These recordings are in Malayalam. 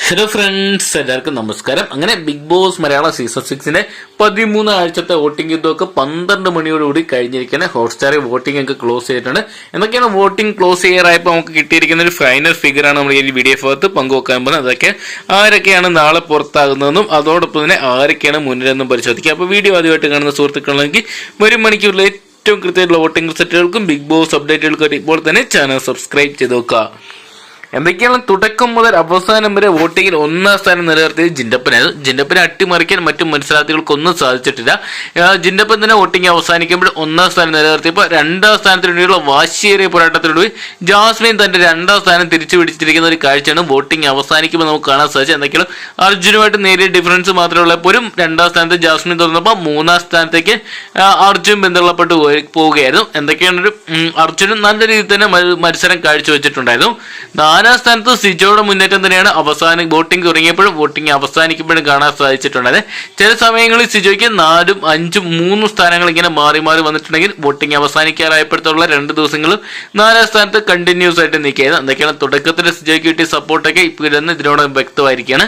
ഹലോ ഫ്രണ്ട്സ്, എല്ലാവർക്കും നമസ്കാരം. അങ്ങനെ ബിഗ് ബോസ് മലയാള സീസൺ 6 13 ആഴ്ചത്തെ വോട്ടിംഗ് യുദ്ധമൊക്കെ 12 മണിയോടുകൂടി കഴിഞ്ഞിരിക്കുകയാണ്. ഹോട്ട്സ്റ്റാറിൽ വോട്ടിംഗ് ഒക്കെ ക്ലോസ് ചെയ്തിട്ടുണ്ട്. എന്തൊക്കെയാണ് വോട്ടിംഗ് ക്ലോസ് ചെയ്യാറായപ്പോൾ നമുക്ക് കിട്ടിയിരിക്കുന്ന ഒരു ഫൈനൽ ഫിഗറാണ് നമ്മൾ ഈ വീഡിയോ ഭാഗത്ത് പങ്കുവെക്കാൻ പോകുന്നത്. അതൊക്കെ ആരൊക്കെയാണ് നാളെ പുറത്താകുന്നതെന്നും അതോടൊപ്പം തന്നെ ആരൊക്കെയാണ് മുന്നിലെന്നും പരിശോധിക്കുക. അപ്പോൾ വീഡിയോ ആദ്യമായിട്ട് കാണുന്ന സുഹൃത്തുക്കളാണെങ്കിൽ വരും മണിക്കൂറിൽ ഏറ്റവും കൃത്യമായിട്ടുള്ള വോട്ടിംഗ് റിസൾട്ടുകൾക്കും ബിഗ് ബോസ് അപ്ഡേറ്റുകൾക്കും ഇപ്പോൾ തന്നെ ചാനൽ സബ്സ്ക്രൈബ് ചെയ്ത് നോക്കുക. എന്തൊക്കെയാണ് തുടക്കം മുതൽ അവസാനം വരെ വോട്ടിങ്ങിൽ 1-ാം സ്ഥാനം നിലനിർത്തിയത് ജിൻഡപ്പനായിരുന്നു. ജിൻഡപ്പനെ അട്ടിമറിക്കാൻ മറ്റു മത്സരാർത്ഥികൾക്കൊന്നും സാധിച്ചിട്ടില്ല. ജിൻഡപ്പൻ തന്നെ വോട്ടിംഗ് അവസാനിക്കുമ്പോൾ 1-ാം സ്ഥാനം നിലനിർത്തിയപ്പോൾ 2-ാം സ്ഥാനത്തിന് വേണ്ടിയുള്ള വാശിയേറിയ പോരാട്ടത്തിലൂടെ ജാസ്മിൻ തന്റെ 2-ാം സ്ഥാനം തിരിച്ചു പിടിച്ചിരിക്കുന്ന ഒരു കാഴ്ചയാണ് വോട്ടിംഗ് അവസാനിക്കുമ്പോൾ നമുക്ക് കാണാൻ സാധിച്ചത്. എന്തൊക്കെയാണ് അർജുനുമായിട്ട് നേരിയ ഡിഫറൻസ് മാത്രമേ ഉള്ളപ്പോഴും 2-ാം സ്ഥാനത്ത് ജാസ്മിൻ തുറന്നപ്പോൾ 3-ാം സ്ഥാനത്തേക്ക് അർജുൻ ബന്ധപ്പെട്ട് പോവുകയായിരുന്നു. എന്തൊക്കെയാണ് അർജുനും നല്ല രീതിയിൽ തന്നെ മത്സരം കാഴ്ചവെച്ചിട്ടുണ്ടായിരുന്നു. 4-ാം സ്ഥാനത്ത് സിജോയുടെ മുന്നേറ്റം തന്നെയാണ് അവസാനം വോട്ടിംഗ് തുടങ്ങിയപ്പോഴും വോട്ടിംഗ് അവസാനിക്കുമ്പോഴും കാണാൻ സാധിച്ചിട്ടുണ്ടായത്. ചില സമയങ്ങളിൽ സിജോയ്ക്ക് 4ഉം 5ഉം 3 സ്ഥാനങ്ങൾ ഇങ്ങനെ മാറി മാറി വന്നിട്ടുണ്ടെങ്കിൽ വോട്ടിംഗ് അവസാനിക്കാറായപ്പോഴത്തുള്ള 2 ദിവസങ്ങളും 4-ാം സ്ഥാനത്ത് കണ്ടിന്യൂസ് ആയിട്ട് നിൽക്കുകയായിരുന്നു. എന്തൊക്കെയാണ് തുടക്കത്തിൽ സിജോയ്ക്ക് കിട്ടിയ സപ്പോർട്ടൊക്കെ ഇപ്പോൾ ഇതിനോട് വ്യക്തമായിരിക്കുകയാണ്.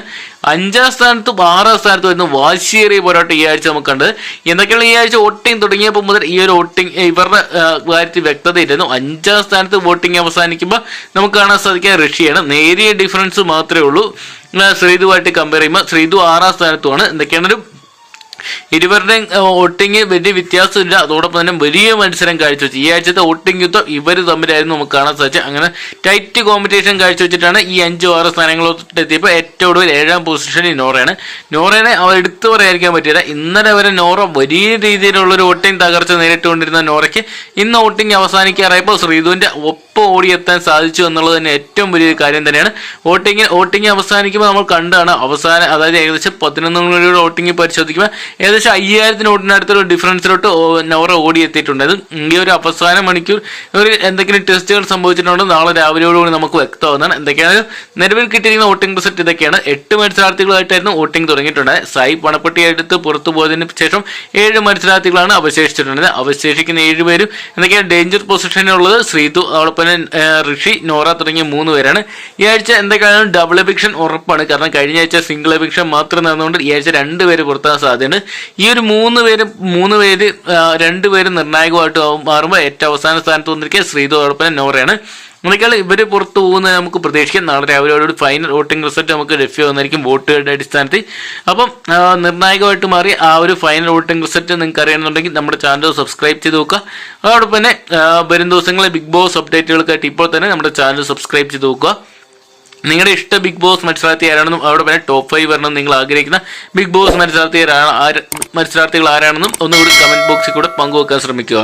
5-ാം സ്ഥാനത്തും 6-ാം സ്ഥാനത്തും വരുന്ന വാശിയേറിയ പോരാട്ടം ഈ ആഴ്ച നമുക്ക് കണ്ടത്. എന്തൊക്കെയാണ് ഈ ആഴ്ച വോട്ടിംഗ് തുടങ്ങിയപ്പോൾ മുതൽ ഈ ഒരു വോട്ടിംഗ് ഇവരുടെ കാര്യത്തിൽ വ്യക്തതയില്ലായിരുന്നു. 5-ാം സ്ഥാനത്ത് വോട്ടിംഗ് അവസാനിക്കുമ്പോൾ നമുക്ക് കാണാൻ സാധിക്കുക ഋഷിയാണ്. നേരിയ ഡിഫറൻസ് മാത്രമേ ഉള്ളൂ ശ്രീതുവായിട്ട് കമ്പയർ ചെയ്യുമ്പോൾ. ശ്രീതു 6-ാം സ്ഥാനത്തുമാണ്. എന്തൊക്കെയാണ് ഇരുവരുടെയും വോട്ടിംഗ് വലിയ വ്യത്യാസമില്ല. അതോടൊപ്പം തന്നെ വലിയ മത്സരം കാഴ്ചവെച്ചു. ഈ ആഴ്ചത്തെ വോട്ടിംഗ് യുദ്ധം ഇവർ തമ്മിലായിരുന്നു നമുക്ക് കാണാൻ സാധിച്ചത്. അങ്ങനെ ടൈറ്റ് കോമ്പറ്റീഷൻ കാഴ്ചവെച്ചിട്ടാണ് ഈ 5-6 സ്ഥാനങ്ങളോട്ട് എത്തിയപ്പോൾ ഏറ്റവും കൂടുതൽ 7-ാം പൊസിഷനിൽ നോറയാണ് അവർ എടുത്തു പറയാതിരിക്കാൻ പറ്റിയില്ല. ഇന്നലെ വരെ നോറ വലിയ രീതിയിലുള്ളൊരു വോട്ടിംഗ് തകർച്ച നേരിട്ടുകൊണ്ടിരുന്ന നോറയ്ക്ക് ഇന്ന് വോട്ടിംഗ് അവസാനിക്കാറായപ്പോൾ ശ്രീധുവിന്റെ ഒപ്പം ഓടിയെത്താൻ സാധിച്ചു എന്നുള്ളത് തന്നെ ഏറ്റവും വലിയൊരു കാര്യം തന്നെയാണ്. വോട്ടിംഗ് അവസാനിക്കുമ്പോൾ നമ്മൾ കണ്ടാണ് അവസാനം, അതായത് ഏകദേശം 11 മണിയുടെ വോട്ടിംഗ് പരിശോധിക്കുമ്പോൾ ഏകദേശം 5000 വോട്ടിനടുത്തുള്ള ഡിഫറൻസിലോട്ട് നോറ ഓടിയെത്തിയിട്ടുണ്ടായിരുന്നു. ഈ ഒരു അവസാന മണിക്കൂർ ഒരു എന്തെങ്കിലും ടെസ്റ്റുകൾ സംഭവിച്ചിട്ടുണ്ടോ നാളെ രാവിലെയോടുകൂടി നമുക്ക് വ്യക്തമാകുന്നതാണ്. എന്തൊക്കെയാണ് നിലവിൽ കിട്ടിയിരിക്കുന്ന വോട്ടിംഗ് റിസൾട്ട് ഇതൊക്കെയാണ്. 8 മത്സരാർത്ഥികളായിട്ടായിരുന്നു വോട്ടിംഗ് തുടങ്ങിയിട്ടുണ്ടായത്. സായി പണപ്പെട്ടി എടുത്ത് പുറത്തു പോയതിനു ശേഷം 7 മത്സരാർത്ഥികളാണ് അവശേഷിച്ചിട്ടുള്ളത്. അവശേഷിക്കുന്ന 7 പേരും എന്തൊക്കെയാണ് ഡേഞ്ചർ പൊസിഷനിലുള്ളത് ശ്രീതു, അതോടൊപ്പം ഋഷി, നോറ തുടങ്ങിയ 3 പേരാണ്. ഈ ആഴ്ച എന്തൊക്കെയാണ് ഡബിൾ എവിക്ഷൻ ഉറപ്പാണ്. കാരണം കഴിഞ്ഞ ആഴ്ച സിംഗിൾ എവിക്ഷൻ മാത്രം നടന്നുകൊണ്ട് ഈ ആഴ്ച 2 പേര് പുറത്താൻ സാധ്യതയുണ്ട്. ഈ ഒരു 3 പേര് 2 പേര് നിർണായകമായിട്ട് മാറുമ്പോൾ ഏറ്റവും അവസാന സ്ഥാനത്ത് വന്നിരിക്കുക ശ്രീതു, അതോടൊപ്പം നോറയാണ്. എന്നൊക്കെയാണ് ഇവർ പുറത്തു പോകുന്നത് നമുക്ക് പ്രതീക്ഷിക്കാം. നാളെ രാവിലെ ഫൈനൽ വോട്ടിംഗ് റിസൾട്ട് നമുക്ക് ലഭ്യമാകുന്നതായിരിക്കും വോട്ടുകളുടെ അടിസ്ഥാനത്തിൽ. അപ്പം നിർണായകമായിട്ട് മാറി ആ ഒരു ഫൈനൽ വോട്ടിംഗ് റിസൾട്ട് നിങ്ങൾക്ക് അറിയണമെന്നുണ്ടെങ്കിൽ നമ്മുടെ ചാനൽ സബ്സ്ക്രൈബ് ചെയ്ത് നോക്കുക. അതോടൊപ്പം തന്നെ വരും ദിവസങ്ങളിലെ ബിഗ് ബോസ് അപ്ഡേറ്റുകൾക്കായിട്ട് ഇപ്പോൾ തന്നെ നമ്മുടെ ചാനൽ സബ്സ്ക്രൈബ് ചെയ്ത് നോക്കുക. നിങ്ങളുടെ ഇഷ്ട ബിഗ് ബോസ് മത്സരാർത്ഥി ആരാണെന്നും അതോടൊപ്പം തന്നെ ടോപ്പ് 5 വരണം നിങ്ങൾ ആഗ്രഹിക്കുന്ന ബിഗ് ബോസ് മത്സരാർത്ഥികൾ ആരാണെന്നും ഒന്നുകൂടി കമന്റ് ബോക്സിൽ കൂടെ പങ്കുവെക്കാൻ ശ്രമിക്കുക.